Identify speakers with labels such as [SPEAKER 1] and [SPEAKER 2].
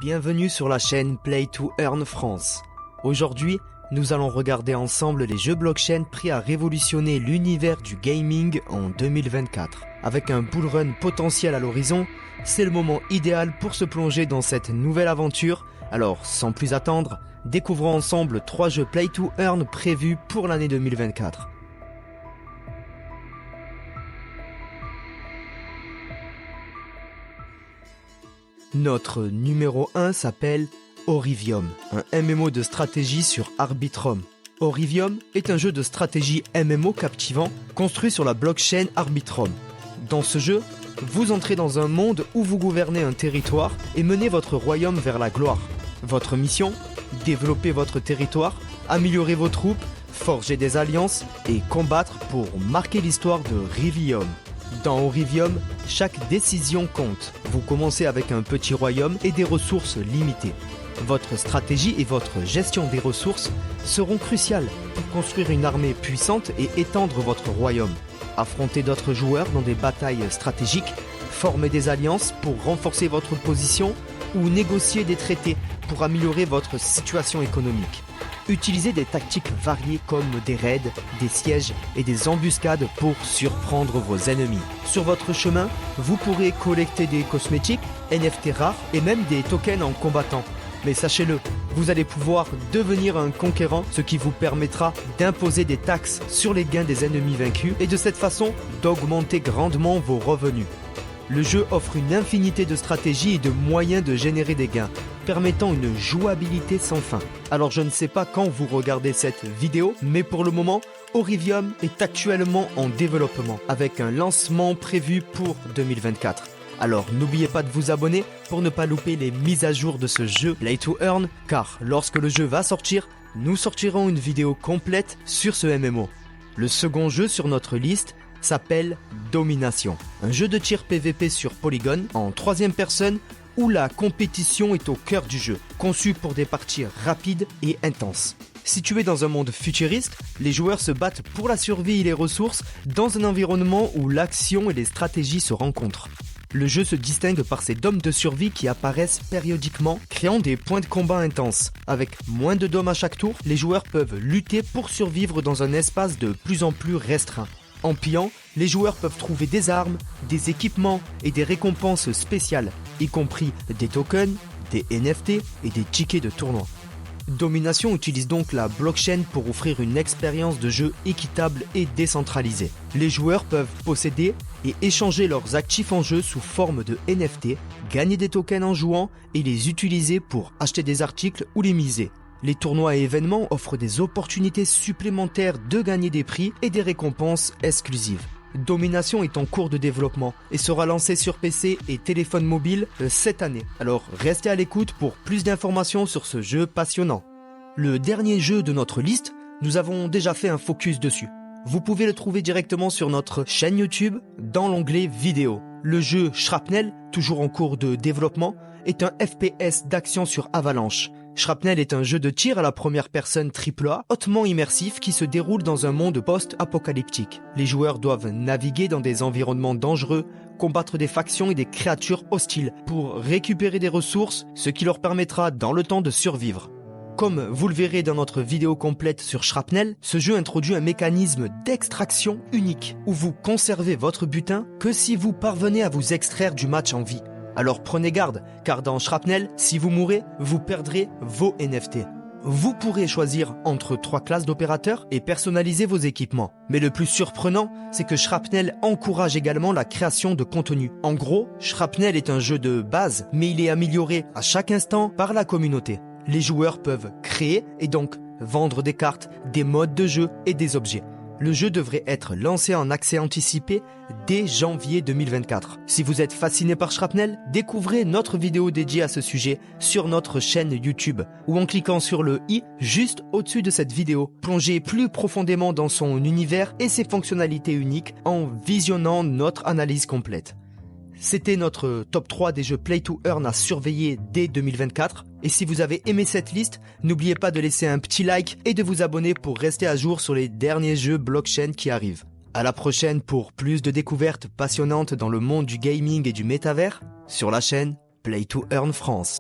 [SPEAKER 1] Bienvenue sur la chaîne Play to Earn France. Aujourd'hui, nous allons regarder ensemble les jeux blockchain prêts à révolutionner l'univers du gaming en 2024. Avec un bull run potentiel à l'horizon, c'est le moment idéal pour se plonger dans cette nouvelle aventure. Alors, sans plus attendre, découvrons ensemble 3 jeux Play to Earn prévus pour l'année 2024. Notre numéro 1 s'appelle Orivium, un MMO de stratégie sur Arbitrum. Orivium est un jeu de stratégie MMO captivant construit sur la blockchain Arbitrum. Dans ce jeu, vous entrez dans un monde où vous gouvernez un territoire et menez votre royaume vers la gloire. Votre mission ? Développer votre territoire, améliorer vos troupes, forger des alliances et combattre pour marquer l'histoire de Rivium. Dans Orivium, chaque décision compte. Vous commencez avec un petit royaume et des ressources limitées. Votre stratégie et votre gestion des ressources seront cruciales pour construire une armée puissante et étendre votre royaume. Affrontez d'autres joueurs dans des batailles stratégiques, former des alliances pour renforcer votre position ou négocier des traités pour améliorer votre situation économique. Utilisez des tactiques variées comme des raids, des sièges et des embuscades pour surprendre vos ennemis. Sur votre chemin, vous pourrez collecter des cosmétiques, NFT rares et même des tokens en combattant. Mais sachez-le, vous allez pouvoir devenir un conquérant, ce qui vous permettra d'imposer des taxes sur les gains des ennemis vaincus et de cette façon d'augmenter grandement vos revenus. Le jeu offre une infinité de stratégies et de moyens de générer des gains, permettant une jouabilité sans fin. Alors je ne sais pas quand vous regardez cette vidéo, mais pour le moment, Orivium est actuellement en développement, avec un lancement prévu pour 2024. Alors n'oubliez pas de vous abonner pour ne pas louper les mises à jour de ce jeu Play to Earn, car lorsque le jeu va sortir, nous sortirons une vidéo complète sur ce MMO. Le second jeu sur notre liste s'appelle Domination, un jeu de tir PVP sur Polygon en 3e personne où la compétition est au cœur du jeu, conçu pour des parties rapides et intenses. Situé dans un monde futuriste, les joueurs se battent pour la survie et les ressources dans un environnement où l'action et les stratégies se rencontrent. Le jeu se distingue par ses dômes de survie qui apparaissent périodiquement, créant des points de combat intenses. Avec moins de dômes à chaque tour, les joueurs peuvent lutter pour survivre dans un espace de plus en plus restreint. En pillant, les joueurs peuvent trouver des armes, des équipements et des récompenses spéciales, y compris des tokens, des NFT et des tickets de tournoi. Domination utilise donc la blockchain pour offrir une expérience de jeu équitable et décentralisée. Les joueurs peuvent posséder et échanger leurs actifs en jeu sous forme de NFT, gagner des tokens en jouant et les utiliser pour acheter des articles ou les miser. Les tournois et événements offrent des opportunités supplémentaires de gagner des prix et des récompenses exclusives. Domination est en cours de développement et sera lancé sur PC et téléphone mobile cette année. Alors restez à l'écoute pour plus d'informations sur ce jeu passionnant. Le dernier jeu de notre liste, nous avons déjà fait un focus dessus. Vous pouvez le trouver directement sur notre chaîne YouTube dans l'onglet vidéo. Le jeu Shrapnel, toujours en cours de développement, est un FPS d'action sur Avalanche. Shrapnel est un jeu de tir à la première personne AAA, hautement immersif qui se déroule dans un monde post-apocalyptique. Les joueurs doivent naviguer dans des environnements dangereux, combattre des factions et des créatures hostiles pour récupérer des ressources, ce qui leur permettra dans le temps de survivre. Comme vous le verrez dans notre vidéo complète sur Shrapnel, ce jeu introduit un mécanisme d'extraction unique, où vous conservez votre butin que si vous parvenez à vous extraire du match en vie. Alors prenez garde, car dans Shrapnel, si vous mourrez, vous perdrez vos NFT. Vous pourrez choisir entre 3 classes d'opérateurs et personnaliser vos équipements. Mais le plus surprenant, c'est que Shrapnel encourage également la création de contenu. En gros, Shrapnel est un jeu de base, mais il est amélioré à chaque instant par la communauté. Les joueurs peuvent créer et donc vendre des cartes, des modes de jeu et des objets. Le jeu devrait être lancé en accès anticipé dès janvier 2024. Si vous êtes fasciné par Shrapnel, découvrez notre vidéo dédiée à ce sujet sur notre chaîne YouTube ou en cliquant sur le i juste au-dessus de cette vidéo. Plongez plus profondément dans son univers et ses fonctionnalités uniques en visionnant notre analyse complète. C'était notre top 3 des jeux Play to Earn à surveiller dès 2024. Et si vous avez aimé cette liste, n'oubliez pas de laisser un petit like et de vous abonner pour rester à jour sur les derniers jeux blockchain qui arrivent. À la prochaine pour plus de découvertes passionnantes dans le monde du gaming et du métavers sur la chaîne Play to Earn France.